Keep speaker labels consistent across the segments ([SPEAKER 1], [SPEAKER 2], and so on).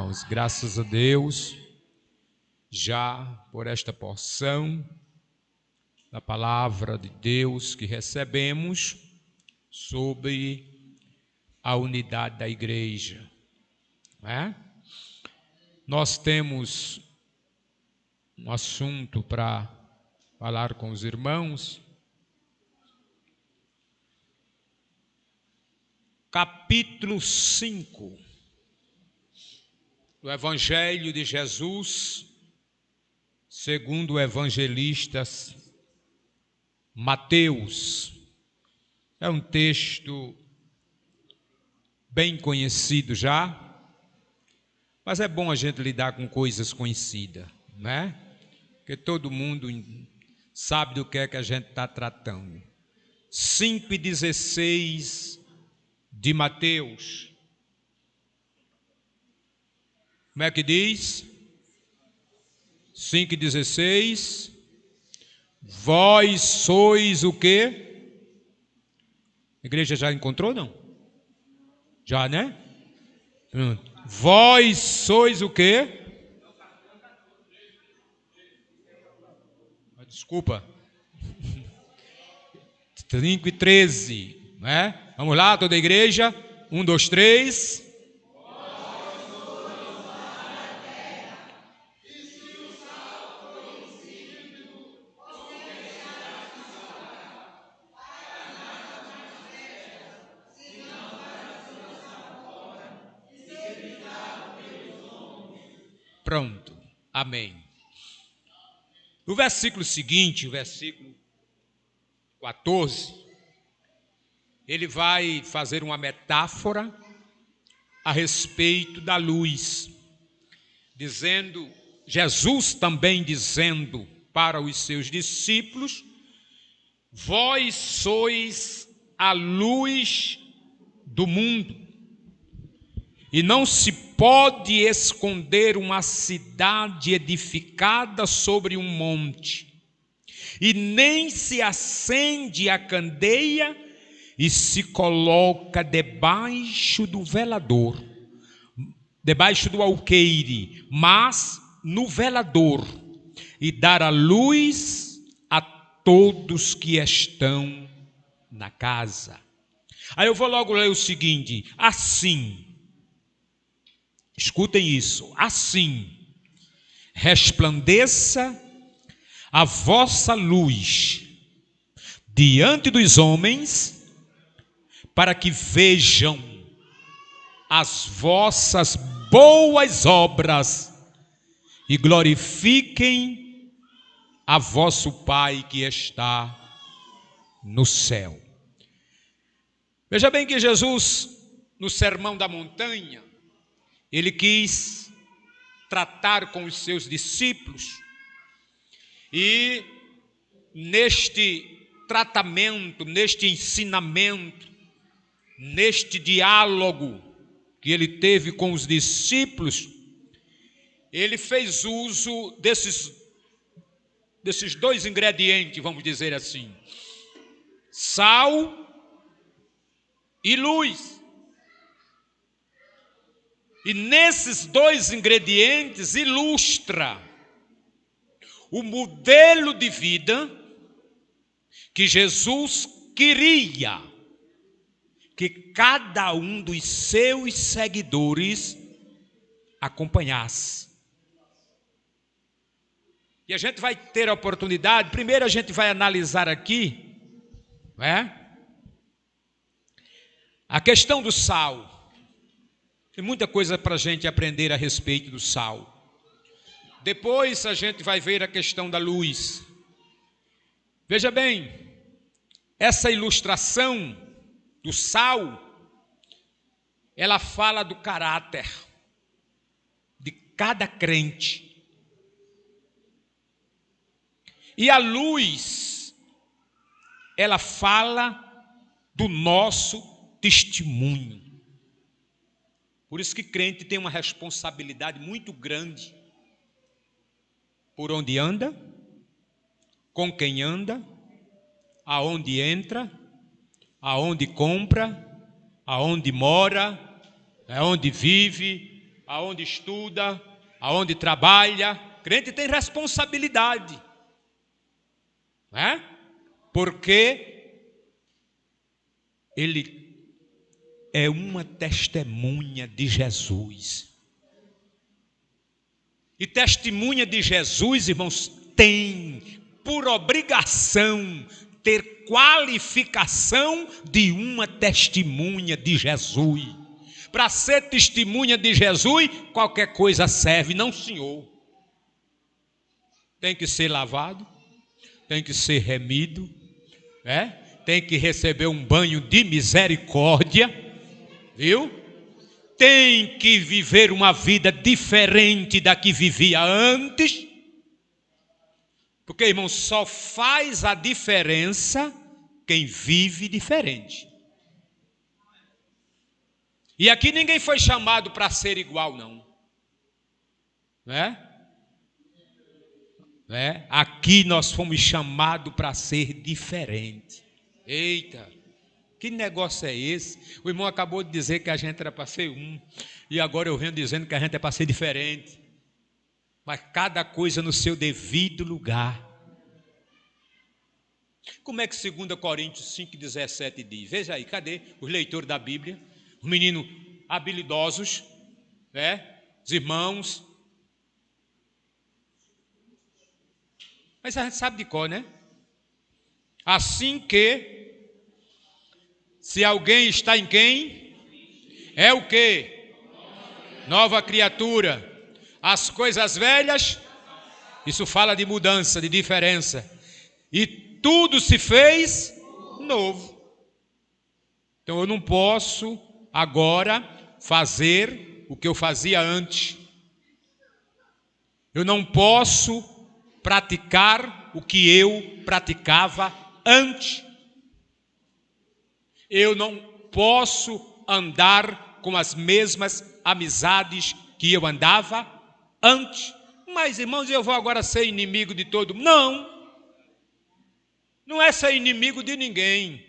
[SPEAKER 1] irmãos, graças a Deus, já por esta porção da palavra de Deus que recebemos sobre a unidade da igreja, né? Nós temos um assunto para falar com os irmãos. Capítulo 5 do Evangelho de Jesus, segundo o evangelista Mateus. É um texto bem conhecido já, mas é bom a gente lidar com coisas conhecidas, né? Porque todo mundo sabe do que é que a gente está tratando. 5:16 de Mateus. Como é que diz? 5:16. Vós sois o quê? A igreja já encontrou, não? Já, né? Pronto. Vós sois o quê? Desculpa. 5:13, né? Vamos lá, toda a igreja. 1, 2, 3. Pronto, amém. No versículo seguinte, o versículo 14, ele vai fazer uma metáfora a respeito da luz, dizendo, Jesus também dizendo para os seus discípulos: vós sois a luz do mundo. E não se pode esconder uma cidade edificada sobre um monte, e nem se acende a candeia e se coloca debaixo do velador, debaixo do alqueire, mas no velador, e dar a luz a todos que estão na casa. Aí eu vou logo ler o seguinte: assim, escutem isso, assim resplandeça a vossa luz diante dos homens, para que vejam as vossas boas obras e glorifiquem a vosso Pai que está no céu. Veja bem que Jesus, no Sermão da Montanha, ele quis tratar com os seus discípulos, e neste tratamento, neste ensinamento, neste diálogo que ele teve com os discípulos, ele fez uso desses dois ingredientes, vamos dizer assim: sal e luz. E nesses dois ingredientes ilustra o modelo de vida que Jesus queria que cada um dos seus seguidores acompanhasse. E a gente vai ter a oportunidade, primeiro a gente vai analisar aqui, né, a questão do sal. Tem muita coisa para a gente aprender a respeito do sal. Depois a gente vai ver a questão da luz. Veja bem, essa ilustração do sal, ela fala do caráter de cada crente. E a luz, ela fala do nosso testemunho. Por isso que crente tem uma responsabilidade muito grande por onde anda, com quem anda, aonde entra, aonde compra, aonde mora, aonde vive, aonde estuda, aonde trabalha. Crente tem responsabilidade, não é? Porque ele é uma testemunha de Jesus. E testemunha de Jesus, irmãos, tem por obrigação ter qualificação de uma testemunha de Jesus. Para ser testemunha de Jesus, qualquer coisa serve, não, senhor. Tem que ser lavado, tem que ser remido, tem que receber um banho de misericórdia, viu? Tem que viver uma vida diferente da que vivia antes. Porque, irmão, só faz a diferença quem vive diferente. E aqui ninguém foi chamado para ser igual, não. Aqui nós fomos chamados para ser diferente. Eita, que negócio é esse? O irmão acabou de dizer que a gente era para ser um, e agora eu venho dizendo que a gente é para ser diferente. Mas cada coisa no seu devido lugar. Como é que 2 Coríntios 5,17 diz? Veja aí, cadê os leitores da Bíblia? Os meninos habilidosos, os irmãos. Mas a gente sabe de cor, né? Assim que, se alguém está em quem? É o quê? Nova criatura. As coisas velhas, isso fala de mudança, de diferença. E tudo se fez novo. Então eu não posso agora fazer o que eu fazia antes. Eu não posso praticar o que eu praticava antes. Eu não posso andar com as mesmas amizades que eu andava antes. Mas, irmãos, eu vou agora ser inimigo de todo mundo. Não é ser inimigo de ninguém,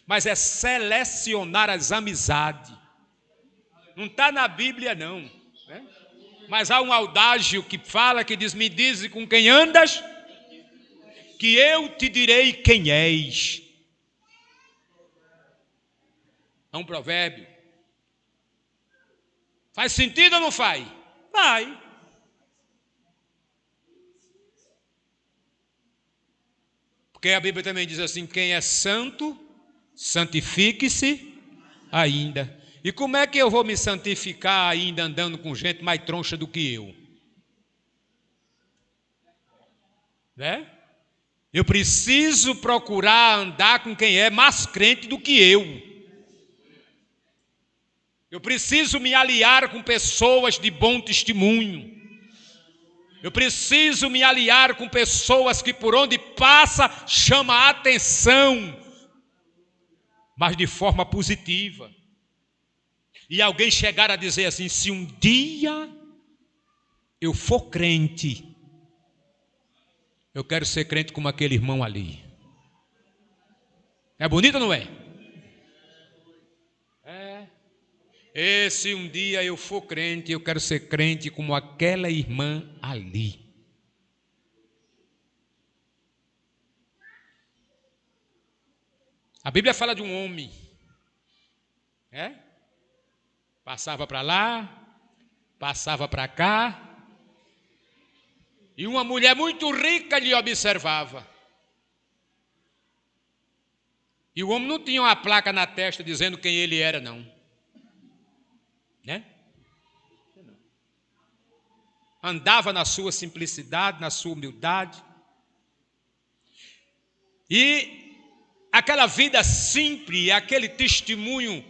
[SPEAKER 1] mas é selecionar as amizades. Não está na Bíblia, não. Mas há um audágio que fala, que diz: me dize com quem andas, que eu te direi quem és. É um provérbio. Faz sentido ou não faz? Vai. Porque a Bíblia também diz assim: quem é santo, santifique-se ainda. E como é que eu vou me santificar ainda andando com gente mais troncha do que eu? Eu preciso procurar andar com quem é mais crente do que eu. Eu preciso me aliar com pessoas de bom testemunho. Eu preciso me aliar com pessoas que por onde passa chama a atenção, mas de forma positiva. E alguém chegar a dizer assim: se um dia eu for crente, eu quero ser crente como aquele irmão ali. É bonito ou não é? E se um dia eu for crente, eu quero ser crente como aquela irmã ali. A Bíblia fala de um homem, passava para lá, passava para cá, e uma mulher muito rica lhe observava. E o homem não tinha uma placa na testa dizendo quem ele era, não. Andava na sua simplicidade, na sua humildade. E aquela vida simples, aquele testemunho,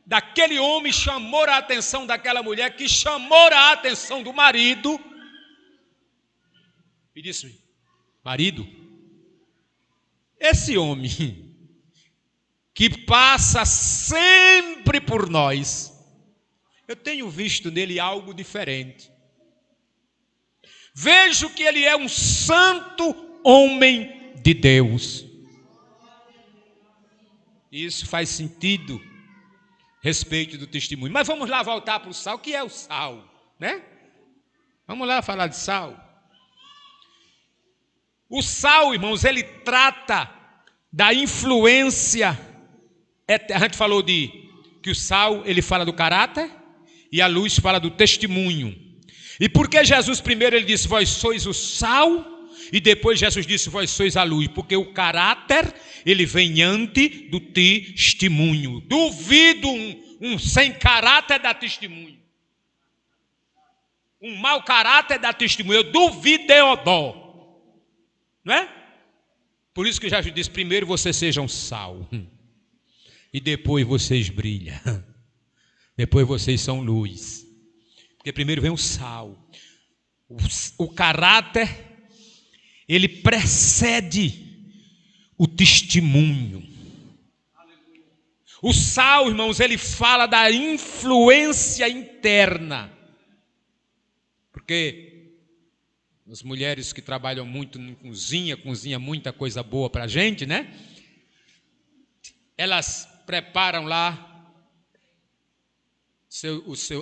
[SPEAKER 1] daquele homem chamou a atenção daquela mulher, que chamou a atenção do marido. E disse: marido, esse homem que passa sempre por nós, eu tenho visto nele algo diferente. Vejo que ele é um santo homem de Deus. Isso faz sentido respeito do testemunho. Mas vamos lá voltar para o sal. O que é o sal, né? Vamos lá falar de sal. O sal, irmãos, ele trata da influência. A gente falou que o sal, ele fala do caráter e a luz fala do testemunho. E por que Jesus primeiro ele disse, vós sois o sal, e depois Jesus disse, vós sois a luz? Porque o caráter, ele vem antes do testemunho. Duvido um sem caráter dar testemunho. Um mau caráter dar testemunho. Eu duvido Deodó. Não é? Por isso que Jesus disse, primeiro vocês sejam sal. E depois vocês brilham. Depois vocês são luz. Porque primeiro vem o sal. O caráter, ele precede o testemunho. O sal, irmãos, ele fala da influência interna. Porque as mulheres que trabalham muito em cozinha muita coisa boa para a gente, né? Elas preparam lá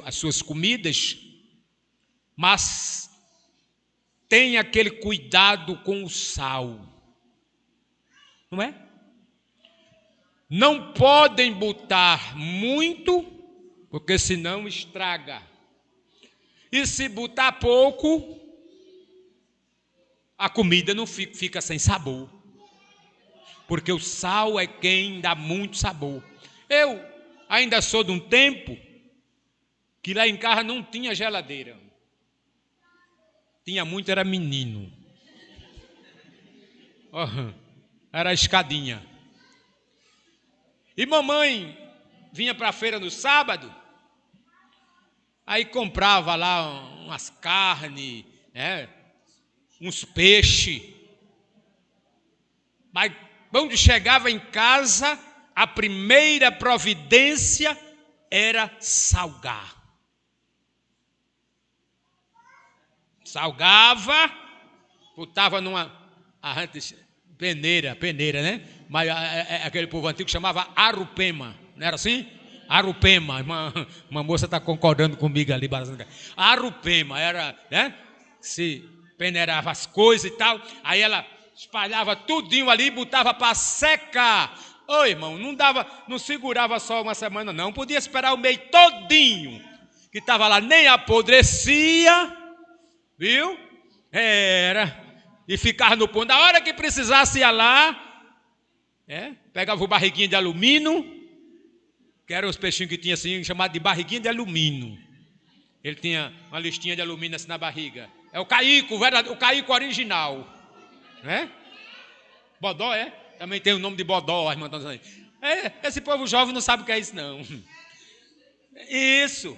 [SPEAKER 1] as suas comidas, mas tem aquele cuidado com o sal, não é? Não podem botar muito, porque senão estraga. E se botar pouco, a comida não fica sem sabor. Porque o sal é quem dá muito sabor. Eu ainda sou de um tempo que lá em casa não tinha geladeira. Tinha muito, era menino. Era a escadinha. E mamãe vinha para a feira no sábado, aí comprava lá umas carnes, uns peixes. Mas quando chegava em casa, a primeira providência era salgar. Salgava, botava numa peneira, né? Mas aquele povo antigo chamava arupema, não era assim? Arupema, uma moça está concordando comigo ali. Arupema, era, né? Se peneirava as coisas e tal, aí ela espalhava tudinho ali e botava para secar. Ô irmão, não segurava só uma semana não, podia esperar o mês todinho, que estava lá, nem apodrecia, viu? E ficava no ponto, da hora que precisasse ia lá, pegava o barriguinho de alumínio, que eram os peixinhos que tinha assim, chamado de barriguinha de alumínio. Ele tinha uma listinha de alumínio assim na barriga. É o caico, o caico original. Né? Bodó, também tem o nome de Bodó, irmã. Esse povo jovem não sabe o que é isso, não. Isso.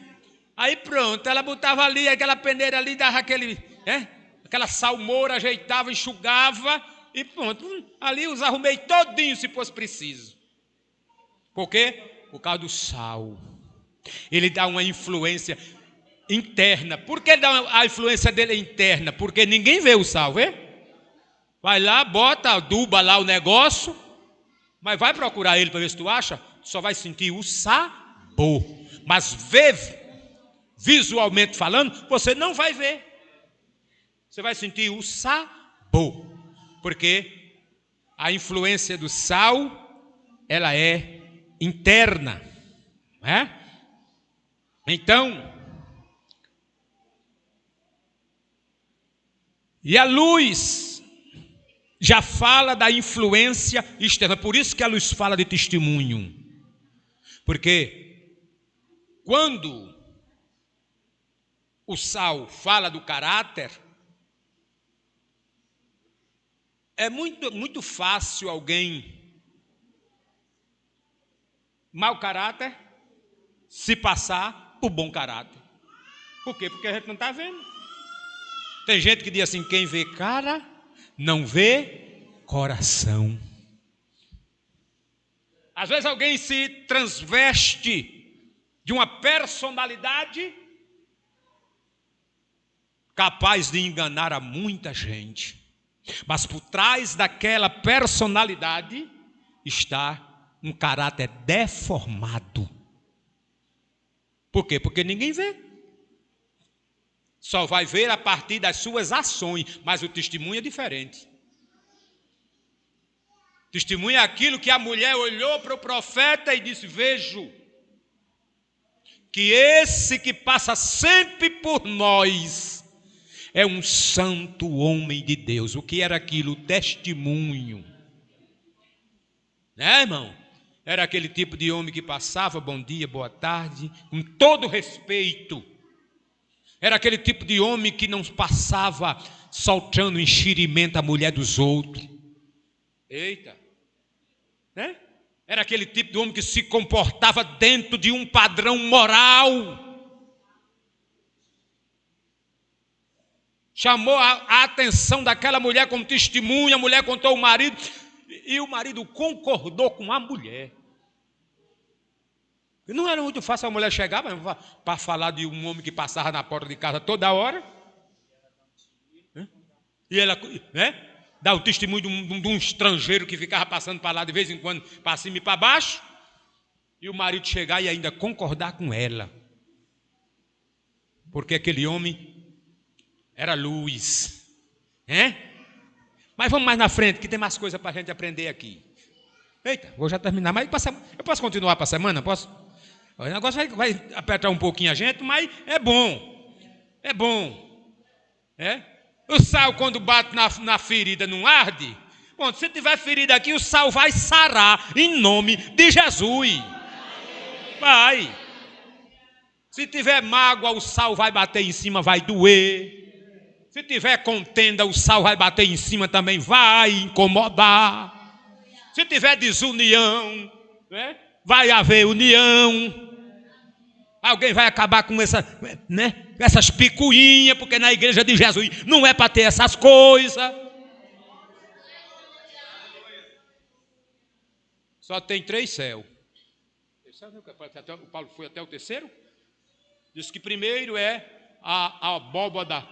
[SPEAKER 1] Aí pronto, ela botava ali, aquela peneira ali, dava aquela salmoura, ajeitava, enxugava, e pronto. Ali usava o meio todinho, se fosse preciso. Por quê? Por causa do sal. Ele dá uma influência interna. Por que a influência dele é interna? Porque ninguém vê o sal, vê? Vai lá, bota, aduba lá o negócio, mas vai procurar ele para ver se tu acha, só vai sentir o sabor. Mas visualmente falando, você não vai ver. Você vai sentir o sabor. Porque a influência do sal, ela é interna. Né? Então, e a luz já fala da influência externa. Por isso que a luz fala de testemunho. Porque quando o sal fala do caráter, é muito fácil alguém mau caráter se passar por bom caráter. Por quê? Porque a gente não está vendo. Tem gente que diz assim, quem vê cara não vê coração. Às vezes alguém se transveste de uma personalidade capaz de enganar a muita gente. Mas por trás daquela personalidade está um caráter deformado. Por quê? Porque ninguém vê. Só vai ver a partir das suas ações, mas o testemunho é diferente. Testemunho é aquilo que a mulher olhou para o profeta e disse: vejo que esse que passa sempre por nós é um santo homem de Deus. O que era aquilo? Testemunho. Né, irmão? Era aquele tipo de homem que passava, bom dia, boa tarde, com todo respeito. Era aquele tipo de homem que não passava soltando enxerimento a mulher dos outros. Eita! Né? Era aquele tipo de homem que se comportava dentro de um padrão moral. Chamou a atenção daquela mulher como testemunha, a mulher contou ao marido, e o marido concordou com a mulher. E não era muito fácil a mulher chegar para falar de um homem que passava na porta de casa toda hora. E ela, né? Dar o testemunho de um estrangeiro que ficava passando para lá de vez em quando, para cima e para baixo. E o marido chegar e ainda concordar com ela. Porque aquele homem era luz. Mas vamos mais na frente, que tem mais coisa para a gente aprender aqui. Eita, vou já terminar. Mas eu posso continuar para a semana? Posso? O negócio vai apertar um pouquinho a gente, mas é bom. É bom. O sal, quando bate na ferida, não arde? Bom, se tiver ferida aqui, o sal vai sarar em nome de Jesus. Vai. Se tiver mágoa, o sal vai bater em cima, vai doer. Se tiver contenda, o sal vai bater em cima também, vai incomodar. Se tiver desunião, vai haver união. Alguém vai acabar com essas picuinhas, porque na igreja de Jesus não é para ter essas coisas. Só tem 3 céus. O Paulo foi até o terceiro. Diz que primeiro é a abóbada,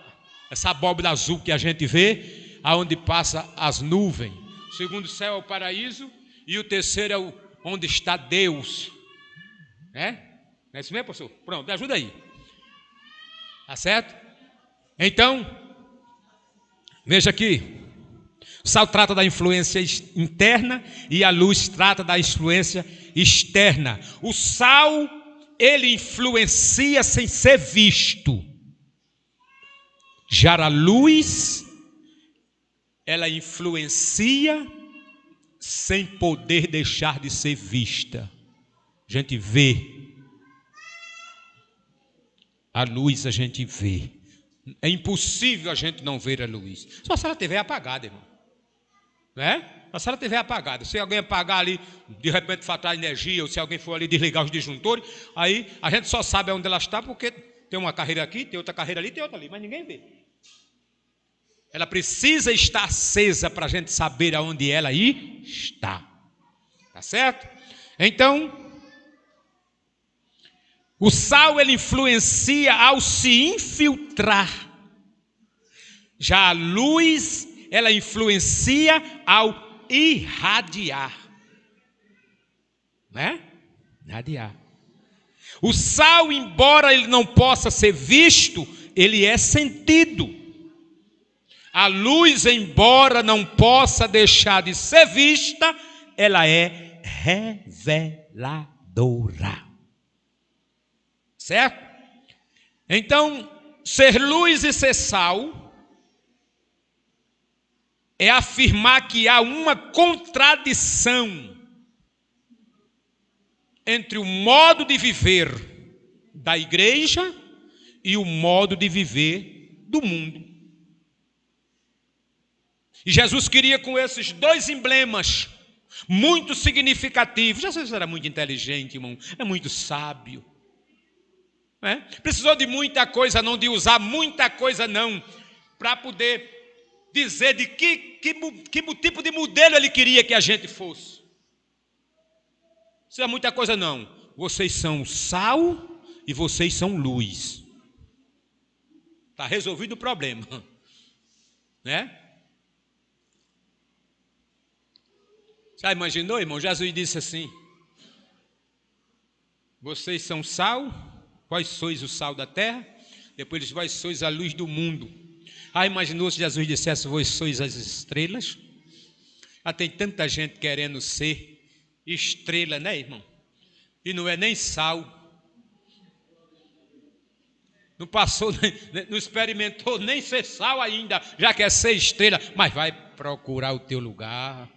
[SPEAKER 1] essa abóbada azul que a gente vê, aonde passa as nuvens. O segundo céu é o paraíso e o terceiro é onde está Deus. É isso mesmo, pastor? Pronto, me ajuda aí. Tá certo? Então, veja aqui. O sal trata da influência interna e a luz trata da influência externa. O sal, ele influencia sem ser visto. Já a luz, ela influencia sem poder deixar de ser vista. A gente vê. A luz a gente vê. É impossível a gente não ver a luz. Só se ela estiver apagada, irmão. Só se ela estiver apagada. Se alguém apagar ali, de repente faltar energia, ou se alguém for ali desligar os disjuntores, aí a gente só sabe onde ela está, porque tem uma carreira aqui, tem outra carreira ali, tem outra ali, mas ninguém vê. Ela precisa estar acesa para a gente saber aonde ela está. Tá certo? Então, o sal, ele influencia ao se infiltrar. Já a luz, ela influencia ao irradiar. Irradiar. O sal, embora ele não possa ser visto, ele é sentido. A luz, embora não possa deixar de ser vista, ela é reveladora. Certo? Então, ser luz e ser sal é afirmar que há uma contradição entre o modo de viver da igreja e o modo de viver do mundo. E Jesus queria, com esses 2 emblemas muito significativos, Jesus era muito inteligente, irmão, é muito sábio. Precisou de muita coisa não, de usar muita coisa não, para poder dizer de que tipo de modelo ele queria que a gente fosse. Isso é muita coisa não. Vocês são sal e vocês são luz. Está resolvido o problema. Já imaginou, irmão? Jesus disse assim: vocês são sal Vós sois o sal da terra. Depois diz, vós sois a luz do mundo. Imaginou se Jesus dissesse, vós sois as estrelas? Tem tanta gente querendo ser estrela, né, irmão? E não é nem sal. Não passou, não experimentou nem ser sal ainda, já quer ser estrela, mas vai procurar o teu lugar.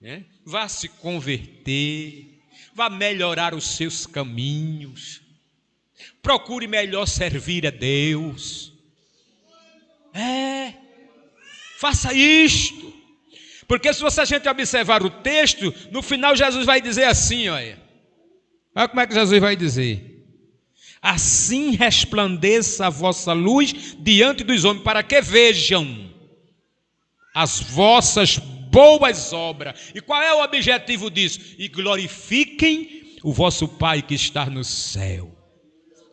[SPEAKER 1] Né? Vá se converter, vá melhorar os seus caminhos, procure melhor servir a Deus. Faça isto, porque se a gente observar o texto, no final Jesus vai dizer assim, olha como é que Jesus vai dizer: assim resplandeça a vossa luz diante dos homens, para que vejam as vossas boas obras. E qual é o objetivo disso? E glorifiquem o vosso Pai que está no céu.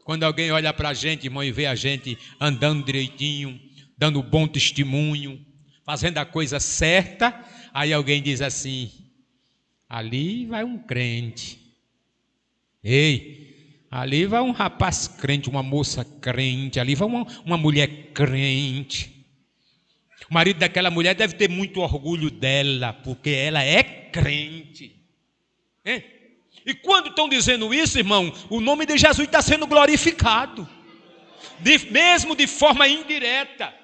[SPEAKER 1] Quando alguém olha para a gente, irmão, e vê a gente andando direitinho, dando bom testemunho, fazendo a coisa certa, aí alguém diz assim, ali vai um crente. Ei, ali vai um rapaz crente, uma moça crente, ali vai uma mulher crente. O marido daquela mulher deve ter muito orgulho dela, porque ela é crente. E quando estão dizendo isso, irmão, o nome de Jesus está sendo glorificado, mesmo de forma indireta.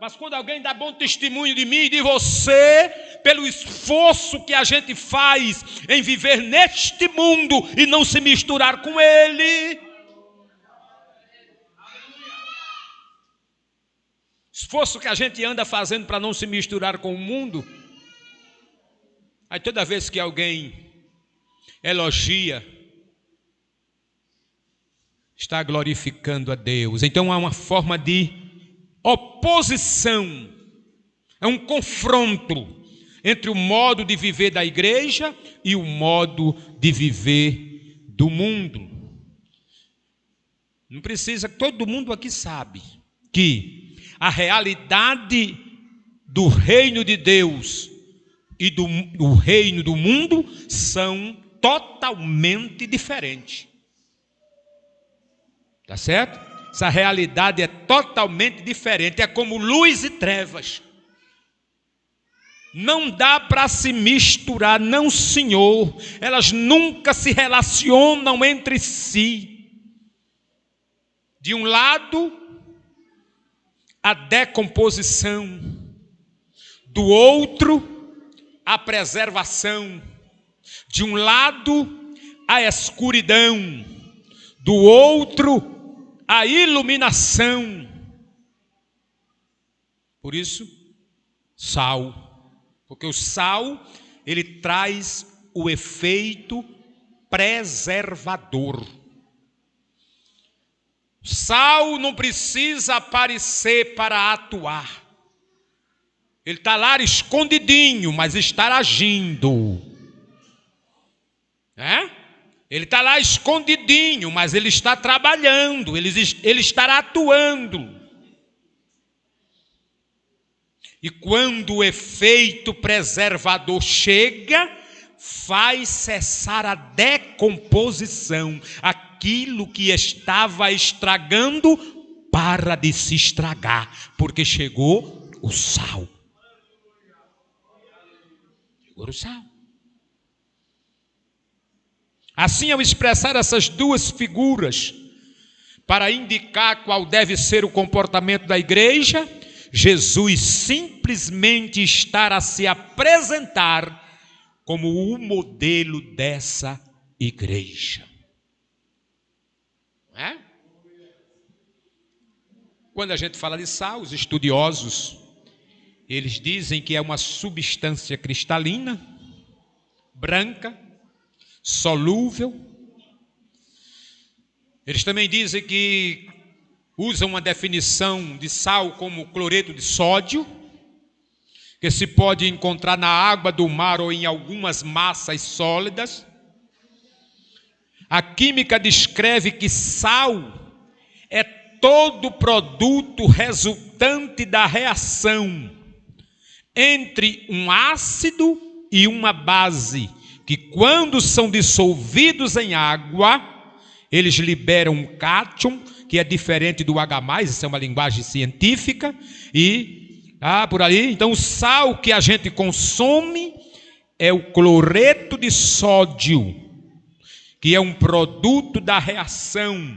[SPEAKER 1] Mas quando alguém dá bom testemunho de mim e de você, pelo esforço que a gente faz em viver neste mundo e não se misturar com ele, esforço que a gente anda fazendo para não se misturar com o mundo, aí toda vez que alguém elogia, está glorificando a Deus. Então há uma forma de oposição, é um confronto entre o modo de viver da igreja e o modo de viver do mundo. Não precisa, todo mundo aqui sabe que a realidade do reino de Deus e do reino do mundo são totalmente diferentes. Tá certo? Essa realidade é totalmente diferente, é como luz e trevas. Não dá para se misturar, não, senhor. Elas nunca se relacionam entre si. De um lado, a decomposição. Do outro, a preservação. De um lado, a escuridão. Do outro, a iluminação. Por isso, sal. Porque o sal, ele traz o efeito preservador. Sal não precisa aparecer para atuar. Ele está lá escondidinho, mas está agindo. Ele está lá escondidinho, mas ele está trabalhando, ele estará atuando. E quando o efeito preservador chega, faz cessar a decomposição. Aquilo que estava estragando, para de se estragar, porque chegou o sal. Chegou o sal. Assim, ao expressar essas duas figuras, para indicar qual deve ser o comportamento da igreja, Jesus simplesmente está a se apresentar como o modelo dessa igreja. Quando a gente fala de sal, os estudiosos, eles dizem que é uma substância cristalina, branca, solúvel. Eles também dizem que usam uma definição de sal como cloreto de sódio, que se pode encontrar na água do mar ou em algumas massas sólidas. A química descreve que sal é todo produto resultante da reação entre um ácido e uma base, que quando são dissolvidos em água, eles liberam um cátion, que é diferente do H+, isso é uma linguagem científica, e por aí. Então o sal que a gente consome é o cloreto de sódio, que é um produto da reação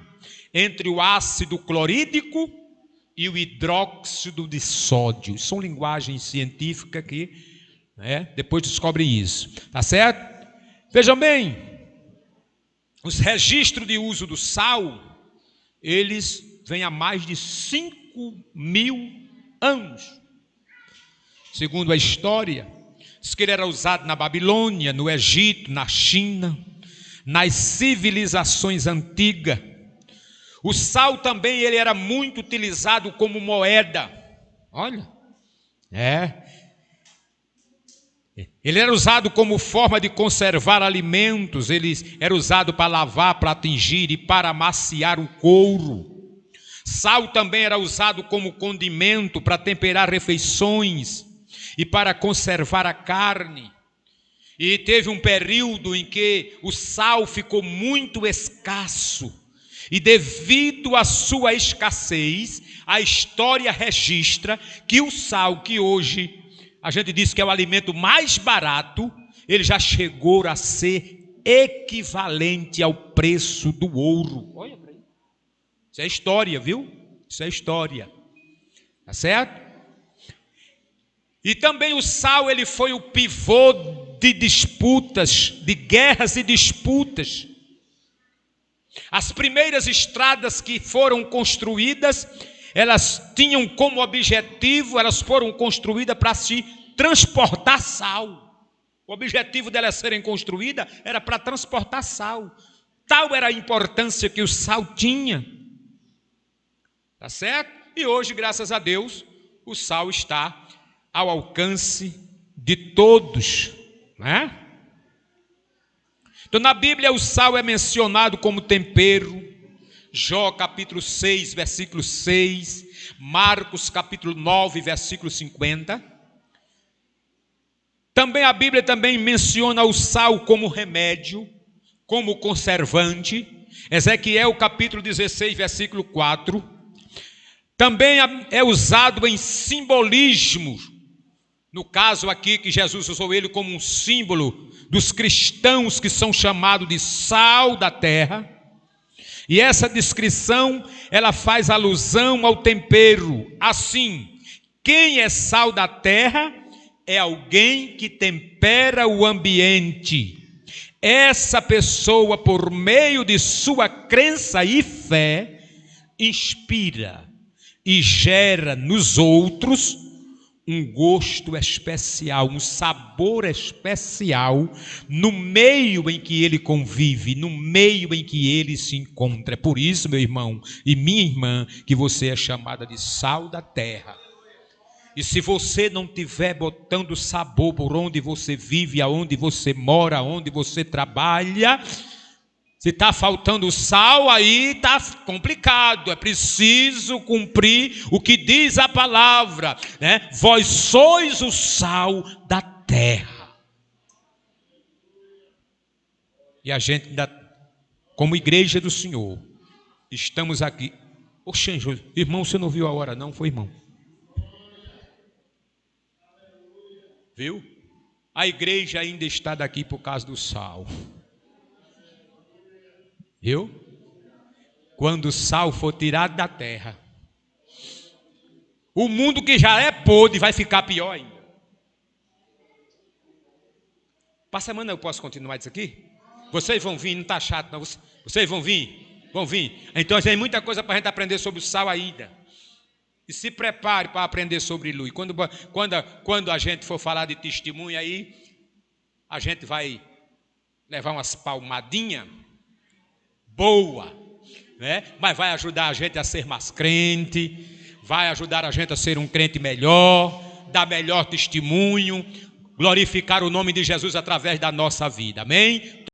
[SPEAKER 1] entre o ácido clorídrico e o hidróxido de sódio. São linguagens científicas que depois descobrem isso, tá certo? Vejam bem, os registros de uso do sal, eles vêm há mais de 5.000 anos. Segundo a história, diz que ele era usado na Babilônia, no Egito, na China, nas civilizações antigas. O sal também ele era muito utilizado como moeda. Olha, ele era usado como forma de conservar alimentos, ele era usado para lavar, para tingir e para amaciar o couro. Sal também era usado como condimento para temperar refeições e para conservar a carne. E teve um período em que o sal ficou muito escasso. E devido à sua escassez, a história registra que o sal, que hoje a gente diz que é o alimento mais barato, ele já chegou a ser equivalente ao preço do ouro. Olha para aí. Isso é história, viu? Isso é história. Tá certo? E também o sal, ele foi o pivô de disputas, de guerras e disputas. As primeiras estradas que foram construídas, elas tinham como objetivo, elas foram construídas para se transportar sal. O objetivo delas serem construídas era para transportar sal. Tal era a importância que o sal tinha. Tá certo? E hoje, graças a Deus, o sal está ao alcance de todos, né? Então na Bíblia o sal é mencionado como tempero. Jó capítulo 6, versículo 6, Marcos capítulo 9, versículo 50. Também a Bíblia também menciona o sal como remédio, como conservante. Ezequiel capítulo 16, versículo 4. Também é usado em simbolismo. No caso aqui que Jesus usou ele como um símbolo dos cristãos que são chamados de sal da terra. E essa descrição, ela faz alusão ao tempero. Assim, quem é sal da terra é alguém que tempera o ambiente. Essa pessoa, por meio de sua crença e fé, inspira e gera nos outros um gosto especial, um sabor especial no meio em que ele convive, no meio em que ele se encontra. É por isso, meu irmão e minha irmã, que você é chamada de sal da terra. E se você não estiver botando sabor por onde você vive, aonde você mora, aonde você trabalha, se está faltando sal, aí está complicado. É preciso cumprir o que diz a palavra, né? Vós sois o sal da terra. E a gente, como igreja do Senhor, estamos aqui. Oxe, irmão, você não viu a hora não? Foi, irmão? Viu? A igreja ainda está daqui por causa do sal. Viu? Quando o sal for tirado da terra, o mundo que já é podre vai ficar pior ainda. Para a semana eu posso continuar isso aqui? Vocês vão vir, não está chato não. Vocês vão vir? Vão vir. Então tem muita coisa para a gente aprender sobre o sal ainda. E se prepare para aprender sobre luz. Quando a gente for falar de testemunho aí, a gente vai levar umas palmadinhas boa, né? Mas vai ajudar a gente a ser mais crente, vai ajudar a gente a ser um crente melhor, dar melhor testemunho, glorificar o nome de Jesus através da nossa vida, amém?